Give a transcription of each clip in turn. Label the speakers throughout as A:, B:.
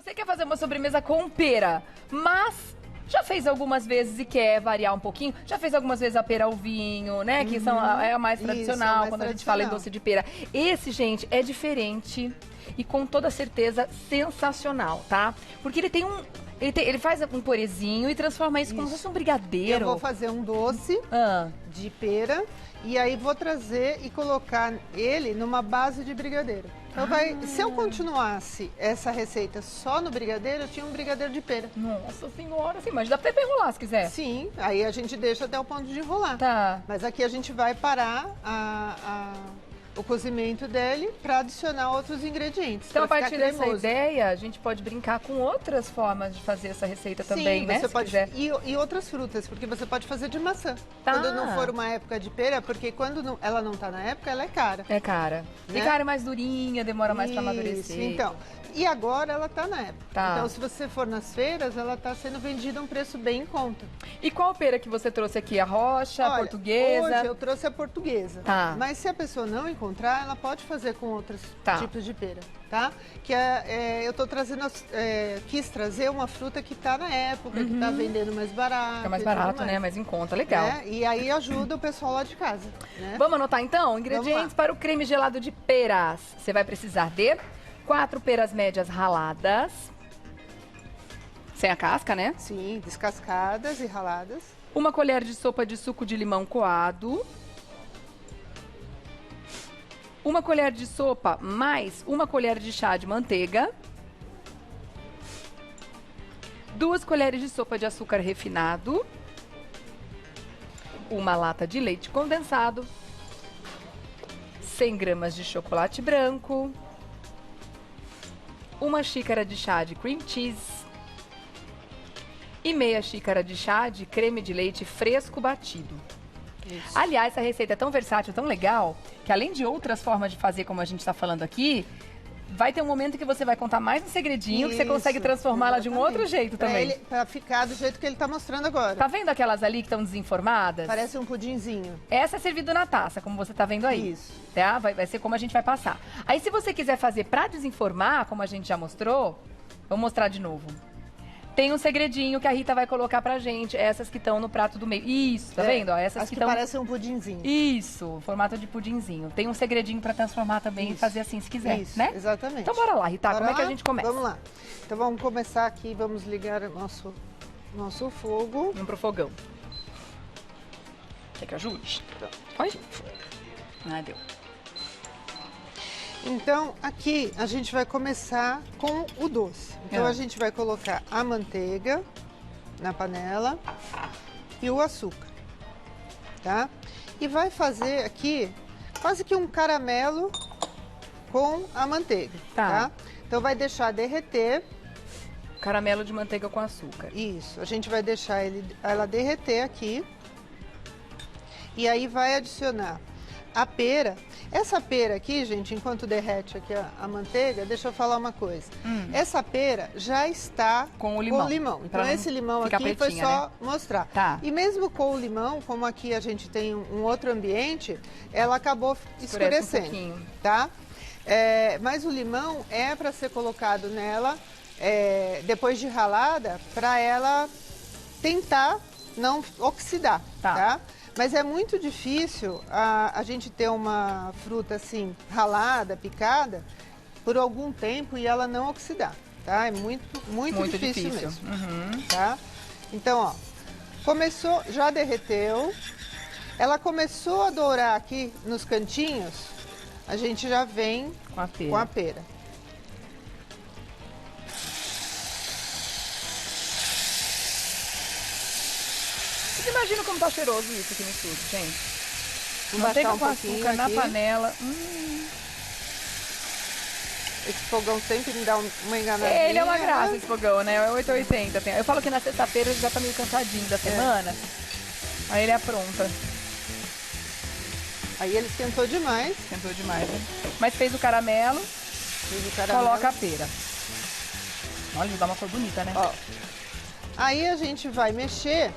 A: você quer fazer uma sobremesa com pera, mas já fez algumas vezes e quer variar um pouquinho, já fez algumas vezes a pera ao vinho, né? Que é a mais tradicional, quando a gente fala em doce de pera. Esse, gente, é diferente e com toda certeza sensacional, tá? Porque ele tem um... Ele faz um purezinho e transforma isso como se fosse um brigadeiro.
B: Eu vou fazer um doce de pera e aí vou trazer e colocar ele numa base de brigadeiro. Então se eu continuasse essa receita só no brigadeiro, eu tinha um brigadeiro de pera.
A: Nossa senhora, sim, mas dá até pra enrolar se quiser.
B: Sim, aí a gente deixa até o ponto de enrolar.
A: Tá.
B: Mas aqui a gente vai parar o cozimento dele para adicionar outros ingredientes.
A: Então, a partir dessa ideia, a gente pode brincar com outras formas de fazer essa receita também, né?
B: Você pode, e outras frutas, porque você pode fazer de maçã.
A: Tá.
B: Quando não for uma época de pera, porque quando ela não tá na época, ela é cara.
A: É cara. Né? E cara é mais durinha, demora mais para amadurecer.
B: Então, e agora ela tá na época.
A: Tá.
B: Então, se você for nas feiras, ela tá sendo vendida a um preço bem em conta.
A: E qual pera que você trouxe aqui? A roxa, a portuguesa?
B: Hoje eu trouxe a portuguesa.
A: Tá.
B: Mas se a pessoa não encontrar, ela pode fazer com outros tipos de pera, tá? Que eu tô trazendo, quis trazer uma fruta que tá na época, que tá vendendo mais barato.
A: Fica mais barato, né? Mais em conta, legal.
B: E aí ajuda o pessoal lá de casa, né?
A: Vamos anotar então? Ingredientes para o creme gelado de peras. Você vai precisar de 4 peras médias raladas. Sem a casca, né?
B: Sim, descascadas e raladas.
A: 1 colher de sopa de suco de limão coado. 1 colher de sopa mais 1 colher de chá de manteiga. 2 colheres de sopa de açúcar refinado. 1 lata de leite condensado. 100 gramas de chocolate branco. 1 xícara de chá de cream cheese. E meia xícara de chá de creme de leite fresco batido. Isso. Aliás, essa receita é tão versátil, tão legal, que além de outras formas de fazer, como a gente está falando aqui, vai ter um momento que você vai contar mais um segredinho, que você consegue transformá-la de um outro jeito também.
B: Pra ficar do jeito que ele tá mostrando agora.
A: Tá vendo aquelas ali que estão desenformadas?
B: Parece um pudinzinho.
A: Essa é servido na taça, como você tá vendo aí.
B: Isso.
A: Tá? Vai ser como a gente vai passar. Aí, se você quiser fazer pra desenformar, como a gente já mostrou, vamos mostrar de novo. Tem um segredinho que a Rita vai colocar pra gente, essas que estão no prato do meio. Isso, tá vendo? Ó, essas
B: que parecem um pudinzinho.
A: Isso, formato de pudinzinho. Tem um segredinho pra transformar também e fazer assim se quiser, né?
B: Exatamente.
A: Então bora lá, Rita, como é que a gente começa?
B: Vamos lá. Então vamos começar aqui, vamos ligar o nosso fogo.
A: Vamos pro fogão. Quer que ajude? Pode? Ah, deu.
B: Então, aqui a gente vai começar com o doce. Então, a gente vai colocar a manteiga na panela e o açúcar, tá? E vai fazer aqui quase que um caramelo com a manteiga, tá? Então, vai deixar derreter.
A: Caramelo de manteiga com açúcar.
B: Isso, a gente vai deixar ela derreter aqui. E aí vai adicionar a pera. Essa pera aqui, gente, enquanto derrete aqui a manteiga, deixa eu falar uma coisa. Essa pera já está com o limão. Então, esse limão aqui foi só mostrar.
A: Tá.
B: E mesmo com o limão, como aqui a gente tem um outro ambiente, ela acabou escurecendo, um pouquinho, tá? Mas o limão é para ser colocado nela depois de ralada, para ela tentar não oxidar, tá? Mas é muito difícil a gente ter uma fruta assim, ralada, picada, por algum tempo e ela não oxidar, tá? É muito difícil mesmo, tá? Então, ó, começou, já derreteu, ela começou a dourar aqui nos cantinhos, a gente já vem com a pera.
A: Imagina como tá cheiroso isso aqui no estúdio, gente.
B: Vou
A: manteiga
B: um
A: com açúcar na panela.
B: Esse fogão sempre me dá uma enganadinha.
A: Ele é uma graça, esse fogão, né? É 880. Eu falo que na sexta-feira ele já tá meio cansadinho da semana. Aí ele apronta.
B: Aí ele esquentou demais.
A: Esquentou demais, né? Mas fez o caramelo. Coloca a pera. Olha, ele dá uma cor bonita, né?
B: Ó. Aí a gente vai mexer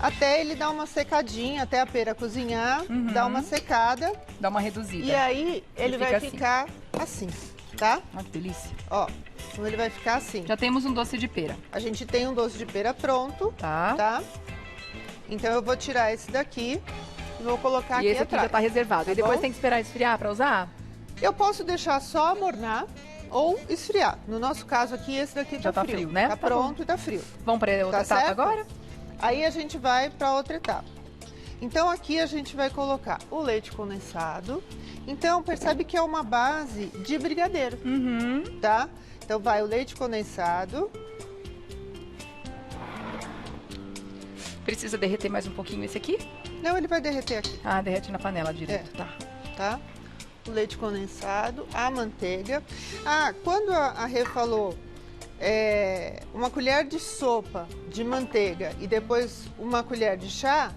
B: até ele dar uma secadinha, até a pera cozinhar, dar uma secada.
A: Dá uma reduzida.
B: E aí ele vai ficar assim, tá?
A: Olha que delícia.
B: Ó, Então ele vai ficar assim.
A: Já temos um doce de pera.
B: A gente tem um doce de pera pronto, tá? Então eu vou tirar esse daqui e vou colocar aqui atrás.
A: E esse aqui já tá reservado. E depois tem que esperar esfriar para usar?
B: Eu posso deixar só amornar ou esfriar. No nosso caso aqui, esse daqui
A: já tá frio, né?
B: Tá pronto e tá frio.
A: Vamos para outra etapa agora?
B: Aí a gente vai para outra etapa. Então aqui a gente vai colocar o leite condensado. Então percebe que é uma base de brigadeiro, tá? Então vai o leite condensado.
A: Precisa derreter mais um pouquinho esse aqui?
B: Não, ele vai derreter aqui.
A: Ah, derrete na panela direto,
B: tá? O leite condensado, a manteiga. Ah, quando a Rê falou uma colher de sopa de manteiga e depois uma colher de chá,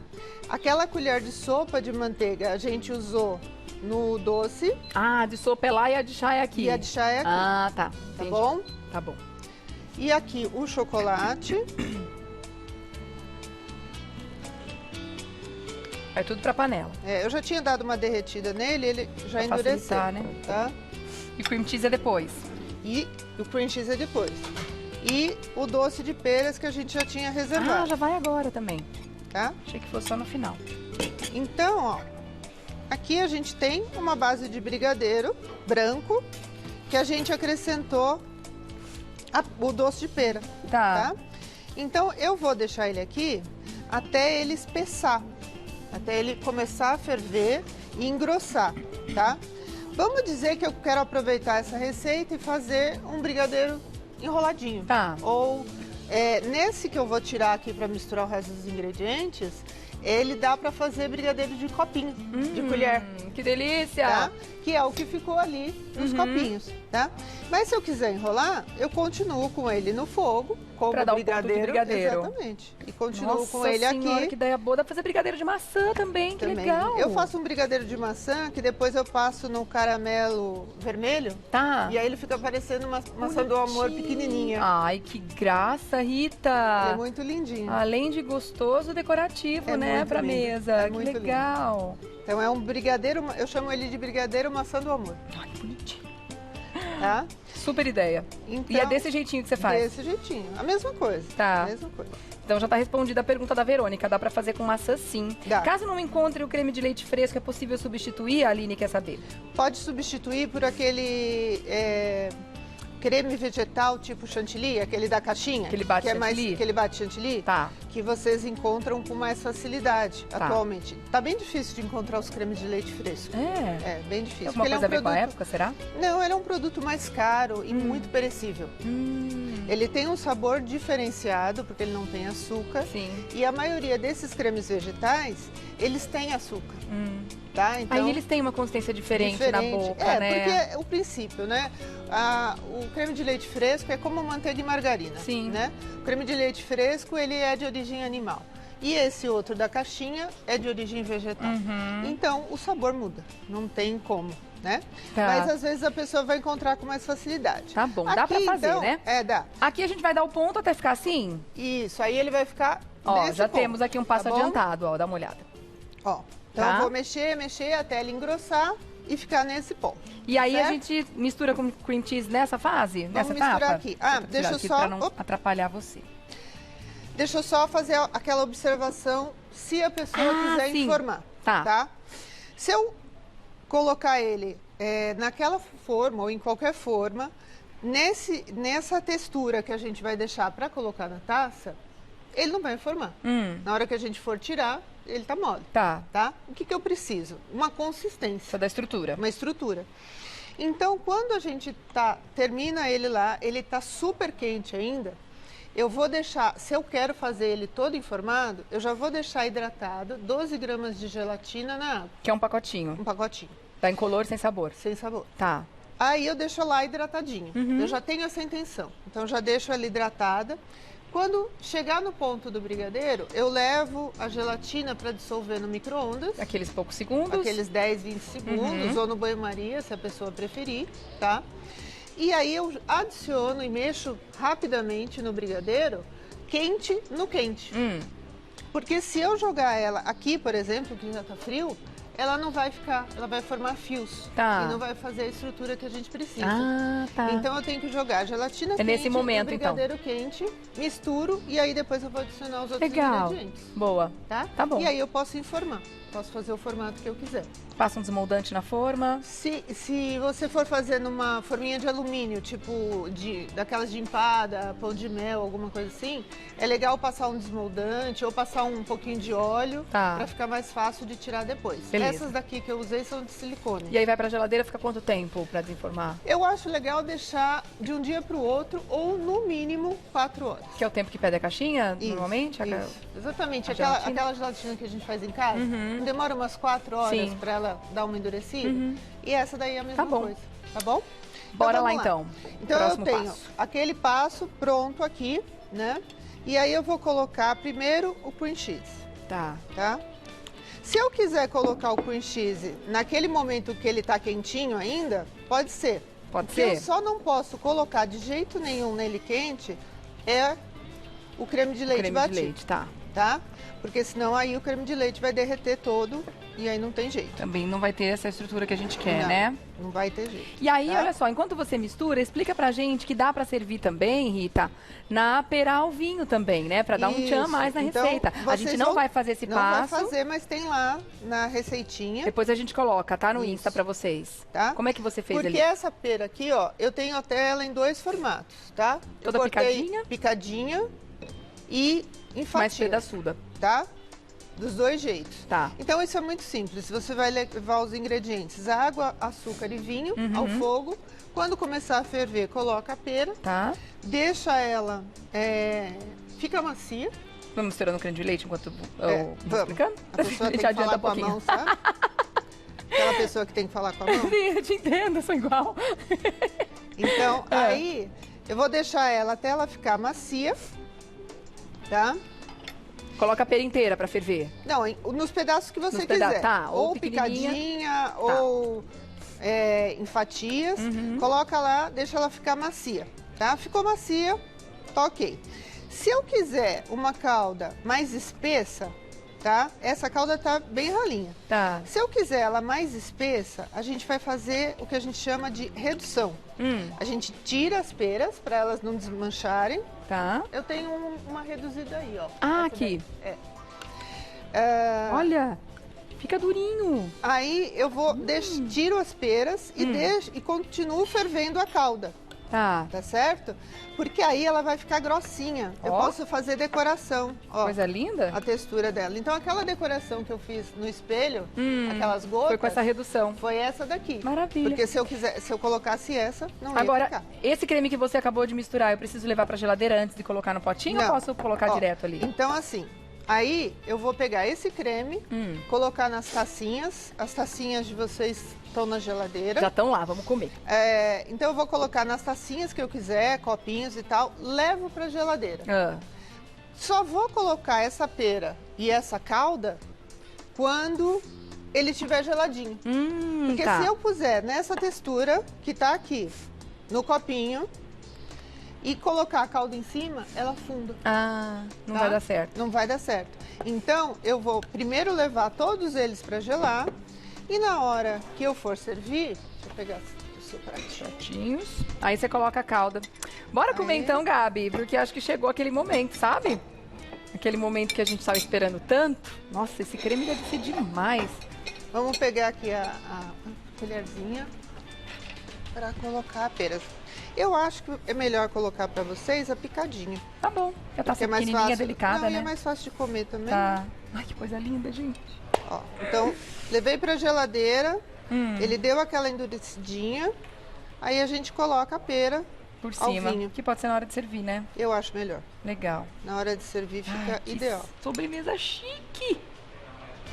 B: aquela colher de sopa de manteiga a gente usou no doce.
A: Ah, de sopa é lá e a de chá é aqui.
B: E a de chá é aqui.
A: Ah, tá.
B: Tá bom?
A: Tá bom.
B: E aqui o chocolate.
A: Vai tudo pra panela.
B: Eu já tinha dado uma derretida nele, ele já endureceu.
A: Né?
B: Tá?
A: E o cream cheese é depois.
B: E o cream cheese é depois. E o doce de peras que a gente já tinha reservado.
A: Ah, já vai agora também.
B: Tá?
A: Achei que fosse só no final.
B: Então, ó, aqui a gente tem uma base de brigadeiro branco que a gente acrescentou o doce de pera. Tá? Então, eu vou deixar ele aqui até ele espessar. Até ele começar a ferver e engrossar, tá? Vamos dizer que eu quero aproveitar essa receita e fazer um brigadeiro enroladinho.
A: Tá.
B: Ou nesse que eu vou tirar aqui para misturar o resto dos ingredientes, ele dá para fazer brigadeiro de copinho, de colher.
A: Que delícia!
B: Tá? Que é o que ficou ali nos copinhos, tá? Mas se eu quiser enrolar, eu continuo com ele no fogo, como
A: pra dar
B: brigadeiro.
A: Um brigadeiro.
B: Exatamente. E continuo com ele aqui.
A: Nossa senhora, que ideia boa. Dá pra fazer brigadeiro de maçã também, que legal.
B: Eu faço um brigadeiro de maçã que depois eu passo no caramelo vermelho.
A: Tá.
B: E aí ele fica parecendo uma maçã do amor pequenininha.
A: Ai, que graça, Rita.
B: Ele é muito lindinho.
A: Além de gostoso, decorativo, né, pra mesa. Que legal.
B: Lindo. Então é um brigadeiro, eu chamo ele de brigadeiro maçã do amor.
A: Ai, que bonitinho.
B: Tá?
A: Super ideia.
B: Então,
A: e é desse jeitinho que você faz?
B: Desse jeitinho. A mesma coisa.
A: Tá.
B: A mesma coisa.
A: Então já está respondida a pergunta da Verônica. Dá para fazer com maçã, sim.
B: Dá.
A: Caso não encontre o creme de leite fresco, é possível substituir? A Aline quer saber.
B: Pode substituir por aquele creme vegetal tipo chantilly, aquele da caixinha.
A: Aquele bate
B: chantilly? Aquele bate chantilly.
A: Tá.
B: Que vocês encontram com mais facilidade atualmente. Tá bem difícil de encontrar os cremes de leite fresco.
A: É
B: bem difícil.
A: Tem alguma coisa a ver com a época, será?
B: Não, ele é um produto mais caro e muito perecível. Ele tem um sabor diferenciado, porque ele não tem açúcar.
A: Sim.
B: E a maioria desses cremes vegetais, eles têm açúcar. Tá? Então,
A: aí eles têm uma consistência diferente na boca, né?
B: Porque é o princípio, né? O creme de leite fresco é como manteiga e margarina.
A: Sim.
B: Né? O creme de leite fresco, ele é de origem animal. E esse outro da caixinha é de origem vegetal. Então, o sabor muda. Não tem como, né?
A: Tá.
B: Mas às vezes a pessoa vai encontrar com mais facilidade.
A: Tá bom, dá pra fazer,
B: então,
A: né?
B: Dá.
A: Aqui a gente vai dar o ponto até ficar assim?
B: Isso, aí ele vai ficar
A: já
B: ponto,
A: temos aqui um passo adiantado, ó, dá uma olhada.
B: Ó, então eu vou mexer até ele engrossar e ficar nesse ponto.
A: E aí a gente mistura com cream cheese nessa fase?
B: Vamos
A: nessa
B: misturar
A: etapa?
B: aqui. Deixa eu só...
A: Pra não atrapalhar você.
B: Deixa eu só fazer aquela observação, se a pessoa quiser informar. Tá? Se eu colocar ele naquela forma ou em qualquer forma, nessa textura que a gente vai deixar para colocar na taça, ele não vai formar. Na hora que a gente for tirar, ele tá mole. Tá? O que eu preciso? Uma consistência.
A: Da estrutura.
B: Uma estrutura. Então, quando a gente termina ele lá, ele tá super quente ainda, eu vou deixar, se eu quero fazer ele todo informado, eu já vou deixar hidratado 12 gramas de gelatina na água.
A: Que é um pacotinho.
B: Um pacotinho.
A: Tá incolor, sem sabor.
B: Sem sabor.
A: Tá.
B: Aí eu deixo lá hidratadinho. Eu já tenho essa intenção. Então, já deixo ela hidratada. Quando chegar no ponto do brigadeiro, eu levo a gelatina para dissolver no micro-ondas.
A: Aqueles poucos segundos.
B: Aqueles 10, 20 segundos, ou no banho-maria, se a pessoa preferir, tá? E aí eu adiciono e mexo rapidamente no brigadeiro, quente no quente. Porque se eu jogar ela aqui, por exemplo, que já tá frio, ela não vai ficar, ela vai formar fios.
A: Tá.
B: E não vai fazer a estrutura que a gente precisa.
A: Ah, tá.
B: Então eu tenho que jogar a gelatina quente,
A: nesse momento,
B: o brigadeiro quente, misturo e aí depois eu vou adicionar os outros ingredientes.
A: Boa.
B: Tá
A: Bom.
B: E aí eu posso informar. Posso fazer o formato que eu quiser.
A: Passa um desmoldante na forma.
B: Se você for fazer numa forminha de alumínio, tipo daquelas de empada, pão de mel, alguma coisa assim, é legal passar um desmoldante ou passar um pouquinho de óleo para ficar mais fácil de tirar depois.
A: Beleza.
B: Essas daqui que eu usei são de silicone.
A: E aí vai pra geladeira, fica quanto tempo para desenformar?
B: Eu acho legal deixar de um dia para o outro ou no mínimo 4 horas.
A: Que é o tempo que pede a caixinha,
B: isso,
A: normalmente?
B: Isso. Exatamente. Aquela gelatina que a gente faz em casa, demora umas 4 horas para ela dar uma endurecida. E essa daí é a mesma coisa. Tá bom?
A: Bora lá então.
B: Então eu tenho aquele passo pronto aqui, né? E aí eu vou colocar primeiro o cream cheese. Tá? Se eu quiser colocar o cream cheese naquele momento que ele tá quentinho ainda, pode ser.
A: Pode ser.
B: Eu só não posso colocar de jeito nenhum nele quente o creme de leite batido. Creme de leite, tá? Porque senão aí o creme de leite vai derreter todo e aí não tem jeito.
A: Também não vai ter essa estrutura que a gente quer, né?
B: Não vai ter jeito.
A: E aí, olha só, enquanto você mistura, explica pra gente que dá pra servir também, Rita, na pera ao vinho também, né? Pra dar um tchan mais na receita. A gente não vai fazer esse passo.
B: Não vai fazer, mas tem lá na receitinha.
A: Depois a gente coloca, tá? No Insta pra vocês.
B: Tá?
A: Como é que você fez ali?
B: Porque essa pera aqui, ó, eu tenho até ela em 2 formatos, tá?
A: Toda picadinha?
B: Picadinha e em fatias.
A: Mais pedaçuda.
B: Tá? Dos 2 jeitos.
A: Tá.
B: Então isso é muito simples. Você vai levar os ingredientes: água, açúcar e vinho ao fogo. Quando começar a ferver, coloca a pera.
A: Tá.
B: Deixa ela fica macia.
A: Vamos misturando o creme de leite enquanto eu vou explicando?
B: A pessoa tem que falar com a mão, sabe? Aquela pessoa que tem que falar com a mão.
A: Sim, eu te entendo, eu sou igual.
B: Então, aí eu vou deixar ela até ela ficar macia, tá?
A: Coloca a pera inteira pra ferver.
B: Não, nos pedaços que você quiser.
A: Tá,
B: ou picadinha, ou em fatias. Coloca lá, deixa ela ficar macia, tá? Ficou macia, tá ok. Se eu quiser uma calda mais espessa, tá? Essa calda tá bem ralinha.
A: Tá.
B: Se eu quiser ela mais espessa, a gente vai fazer o que a gente chama de redução. A gente tira as peras para elas não desmancharem.
A: Tá.
B: Eu tenho uma reduzida aí, ó.
A: Ah, aqui. Olha, fica durinho.
B: Aí eu vou tiro as peras e continuo fervendo a calda.
A: Tá.
B: Tá certo? Porque aí ela vai ficar grossinha. Eu posso fazer decoração. Ó,
A: coisa linda.
B: A textura dela. Então aquela decoração que eu fiz no espelho, aquelas gotas.
A: Foi com essa redução.
B: Foi essa daqui.
A: Maravilha.
B: Porque se eu colocasse essa, não ia
A: Agora,
B: ficar.
A: esse creme que você acabou de misturar, eu preciso levar pra geladeira antes de colocar no potinho ou posso colocar direto ali?
B: Então assim, aí eu vou pegar esse creme, colocar nas tacinhas. As tacinhas de vocês estão na geladeira.
A: Já estão lá, vamos comer.
B: Então eu vou colocar nas tacinhas que eu quiser, copinhos e tal, levo pra geladeira. Só vou colocar essa pera e essa calda quando ele estiver geladinho. Porque se eu puser nessa textura que tá aqui, no copinho, e colocar a calda em cima, ela afunda.
A: Não vai dar certo.
B: Não vai dar certo. Então, eu vou primeiro levar todos eles para gelar e na hora que eu for servir, deixa eu pegar o seu
A: pratinhos. Aí você coloca a calda. Bora comer então, Gabi, porque acho que chegou aquele momento, sabe? Aquele momento que a gente estava esperando tanto. Nossa, esse creme deve ser demais.
B: Vamos pegar aqui a colherzinha para colocar a pera. Eu acho que é melhor colocar para vocês a picadinha.
A: Tá bom. Já tá pequenininha, delicada, né?
B: É mais fácil de comer também.
A: Tá. Ai, que coisa linda, gente.
B: Ó, então, levei para geladeira. Ele deu aquela endurecidinha. Aí a gente coloca a pera
A: por cima. Vinho. Que pode ser na hora de servir, né?
B: Eu acho melhor.
A: Legal.
B: Na hora de servir fica ideal.
A: Sobremesa chique.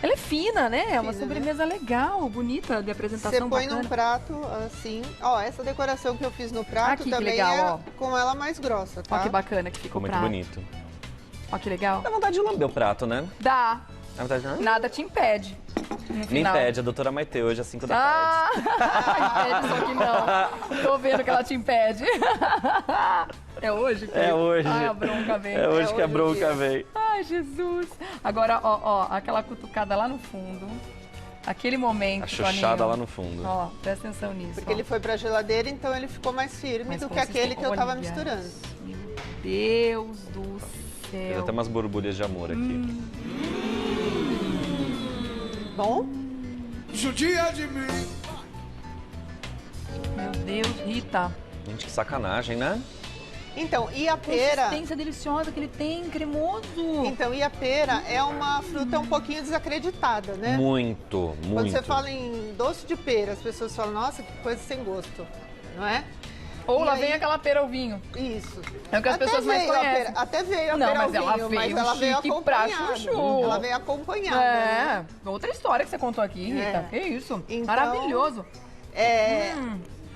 A: Ela é fina, né? É uma sobremesa legal, bonita, de apresentação.
B: Você põe
A: bacana.
B: num prato assim. Ó, essa decoração que eu fiz no prato
A: aqui,
B: também
A: legal,
B: é com ela mais grossa, tá?
A: Ó que bacana que ficou o prato.
C: Muito bonito.
A: Ó que legal.
C: Dá vontade de lamber o prato, né?
A: Dá.
C: Dá vontade de...
A: Nada te impede.
C: Me impede, a doutora Maite hoje às 5 da tarde.
A: Impede, só que não. Tô vendo que ela te impede. É hoje?
C: É hoje.
A: Ai, a bronca vem.
C: É hoje que a bronca vem.
A: Ai, Jesus. Agora, ó, aquela cutucada lá no fundo. Aquele momento,
C: A chuchada lá no fundo.
A: Ó, presta atenção nisso.
B: Porque ele foi pra geladeira, então ele ficou mais firme do que aquele que eu tava misturando.
A: Meu Deus do
C: Tem
A: céu.
C: até umas borbulhas de amor aqui.
B: Bom?
D: Judia de mim.
A: Meu Deus, Rita.
C: Gente, que sacanagem, né?
B: Então, e a pera...
A: Consistência deliciosa que ele tem, cremoso.
B: Então, e a pera é uma fruta um pouquinho desacreditada, né?
C: Muito, muito.
B: Quando você fala em doce de pera, as pessoas falam, nossa, que coisa sem gosto, não é?
A: Ou lá
B: aí-
A: vem aquela pera ao vinho.
B: Isso.
A: É o que as
B: Até
A: pessoas mais
B: veio a
A: conhecem.
B: pera- até veio a
A: Não,
B: pera ao
A: mas ela
B: vinho,
A: veio
B: mas ela veio
A: chique pra
B: acompanhada.
A: chuchu.
B: Ela veio acompanhada, né?
A: Outra história que você contou aqui, Rita.
B: É.
A: Que isso.
B: Então,
A: Maravilhoso.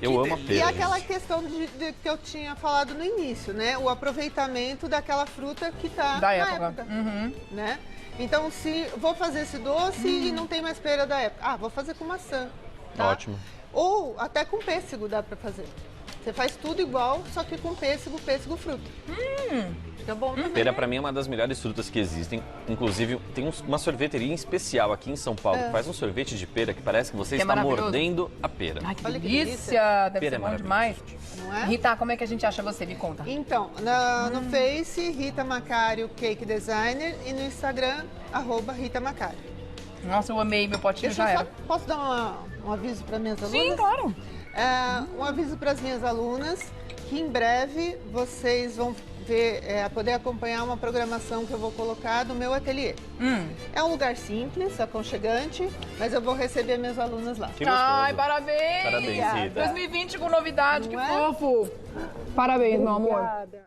C: Eu amo a pera.
B: E aquela
C: gente.
B: questão de que eu tinha falado no início, né? O aproveitamento daquela fruta que tá
A: Da
B: na
A: época. Uhum.
B: né? Então, se vou fazer esse doce e não tem mais pera da época, vou fazer com maçã. Tá?
C: Ótimo.
B: Ou até com pêssego dá pra fazer. Você faz tudo igual, só que com pêssego fruta. Fica bom também.
C: Pera, pra mim, é uma das melhores frutas que existem. Inclusive, tem uma sorveteria em especial aqui em São Paulo que faz um sorvete de pera que parece que você
A: Que é
C: está
A: maravilhoso.
C: mordendo a pera.
A: Ai, que
B: Olha que
A: delícia. Deve
C: Pera
A: ser
C: é
A: bom
C: maravilhoso.
A: demais.
B: Não é?
A: Rita, como é que a gente acha você? Me conta.
B: Então, no Face, Rita Macário Cake Designer e no Instagram, @Rita Macário.
A: Nossa, eu amei. Meu potinho
B: Deixa
A: já
B: eu só,
A: era.
B: posso dar um aviso para minhas alunas?
A: Sim, claro.
B: Um aviso para as minhas alunas que em breve vocês vão ver, poder acompanhar uma programação que eu vou colocar do meu ateliê. É um lugar simples, aconchegante, mas eu vou receber minhas alunas lá.
C: Que gostoso.
A: Ai, parabéns.
C: Parabéns, Rita.
A: 2020 com novidade,
B: Não
A: que
B: é?
A: fofo. Parabéns, meu amor.
B: Obrigada.